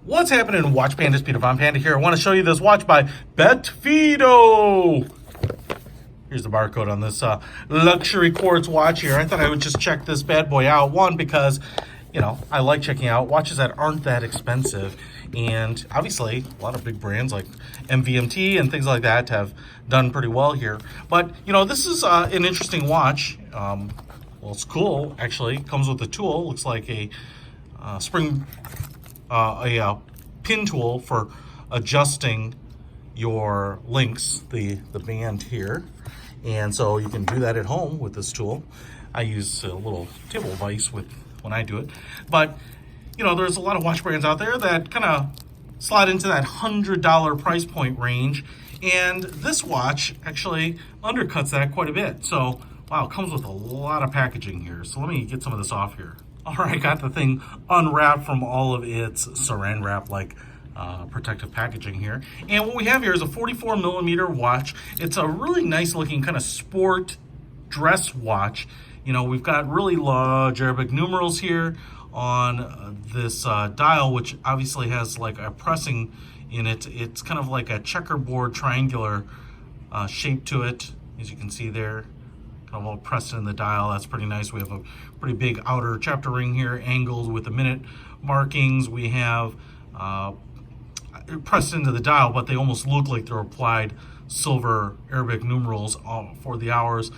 What's happening, Watch Panda Speed? I'm Panda here. I want to show you this watch by BETFEEDO. Here's the barcode on this luxury quartz watch here. I thought I would just check this bad boy out. One, because, you know, I like checking out watches that aren't that expensive. And obviously, a lot of big brands like MVMT and things like that have done pretty well here. But, you know, this is an interesting watch. Well, it's cool, actually. It comes with a tool. Looks like a pin tool for adjusting your links, the band here. And so you can do that at home with this tool. I use a little table vise when I do it. But, you know, there's a lot of watch brands out there that kind of slide into that $100 price point range. And this watch actually undercuts that quite a bit. So, wow, it comes with a lot of packaging here. So let me get some of this off here. All right, got the thing unwrapped from all of its saran wrap like protective packaging here. And what we have here is a 44 millimeter watch. It's a really nice looking kind of sport dress watch. You know, we've got really large Arabic numerals here on this dial, which obviously has like a pressing in it. It's kind of like a checkerboard triangular shape to it, as you can see there. Kind of all pressed in the dial. That's pretty nice. We have a pretty big outer chapter ring here, angles with the minute markings. We have pressed into the dial, but they almost look like they're applied silver Arabic numerals for the hours.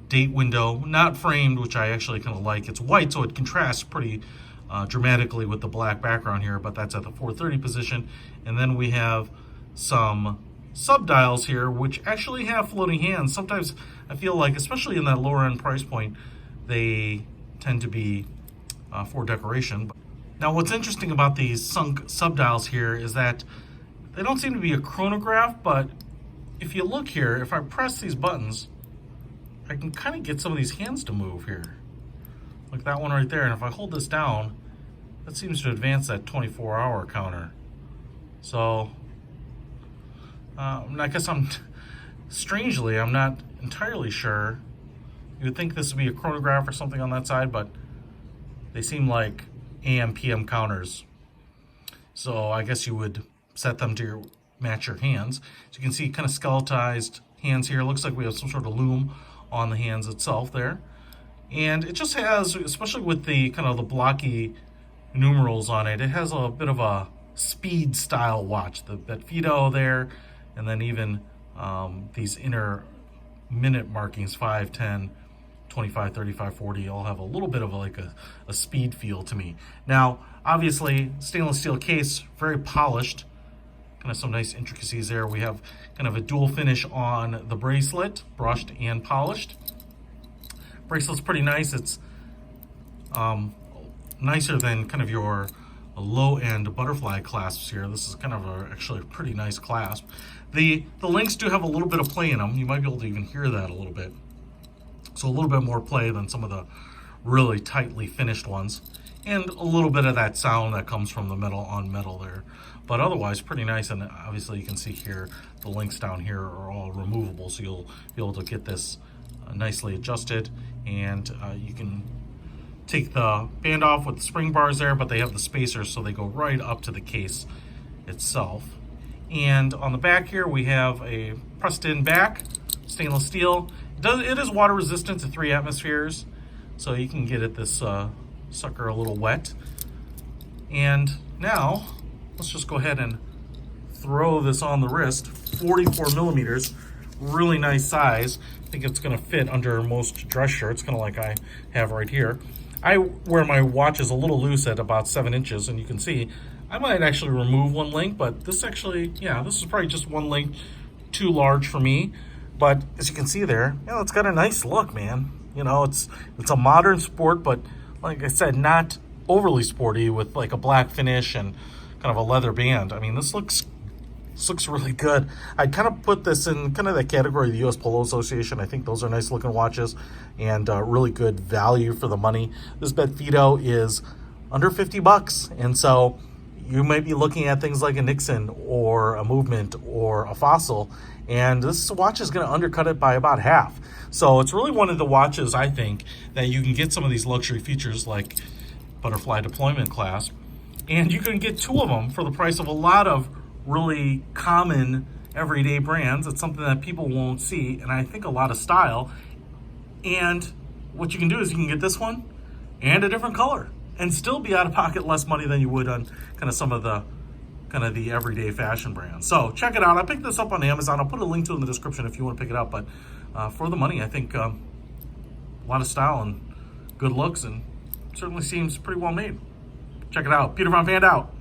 Date window, not framed, which I actually kind of like. It's white, so it contrasts pretty dramatically with the black background here, but that's at the 4:30 position. And then we have some sub-dials here, which actually have floating hands. Sometimes I feel like, especially in that lower end price point, they tend to be for decoration. Now, what's interesting about these sunk sub-dials here is that they don't seem to be a chronograph, but if you look here, if I press these buttons, I can kind of get some of these hands to move here. Like that one right there. And if I hold this down, that seems to advance that 24-hour counter. So, I guess strangely, I'm not entirely sure. You would think this would be a chronograph or something on that side, but they seem like AM, PM counters. So I guess you would set them to match your hands. So you can see kind of skeletized hands here. It looks like we have some sort of loom on the hands itself there. And it just has, especially with the kind of the blocky numerals on it, it has a bit of a speed style watch. The BETFEEDO there, and then even these inner minute markings, 5, 10, 25, 35, 40, all have a little bit of like a speed feel to me. Now, obviously, stainless steel case, very polished. Kind of some nice intricacies there. We have kind of a dual finish on the bracelet, brushed and polished. Bracelet's pretty nice. It's nicer than kind of your low-end butterfly clasps here. This is kind of actually a pretty nice clasp. The links do have a little bit of play in them. You might be able to even hear that a little bit. So a little bit more play than some of the really tightly finished ones. And a little bit of that sound that comes from the metal on metal there. But otherwise, pretty nice. And obviously you can see here, the links down here are all removable. So you'll be able to get this nicely adjusted. And you can take the band off with the spring bars there, but they have the spacers, so they go right up to the case itself. And on the back here, we have a pressed in back, stainless steel. It is water resistant to 3 atmospheres, so you can get this sucker a little wet. And now, let's just go ahead and throw this on the wrist. 44 millimeters, really nice size. I think it's gonna fit under most dress shirts, kind of like I have right here. I wear my watches a little loose at about 7 inches, and you can see I might actually remove one link, but this actually, yeah, this is probably just one link too large for me. But as you can see there, you know, it's got a nice look, man. You know, it's a modern sport, but like I said, not overly sporty with like a black finish and kind of a leather band. I mean, this looks really good. I'd kind of put this in kind of the category of the US Polo Association. I think those are nice looking watches and really good value for the money. This BETFEEDO is under 50 bucks. And so you might be looking at things like a Nixon or a Movement or a Fossil, and this watch is going to undercut it by about half. So it's really one of the watches, I think, that you can get some of these luxury features like butterfly deployment clasp, And you can get 2 of them for the price of a lot of really common everyday brands. It's something that people won't see, and I think a lot of style. And what you can do is you can get this one and a different color and still be out of pocket less money than you would on kind of some of the everyday fashion brands. So check it out. I picked this up on Amazon. I'll put a link to it in the description if you want to pick it up. But for the money, I think a lot of style and good looks, and certainly seems pretty well made. Check it out. Peter von Panda out.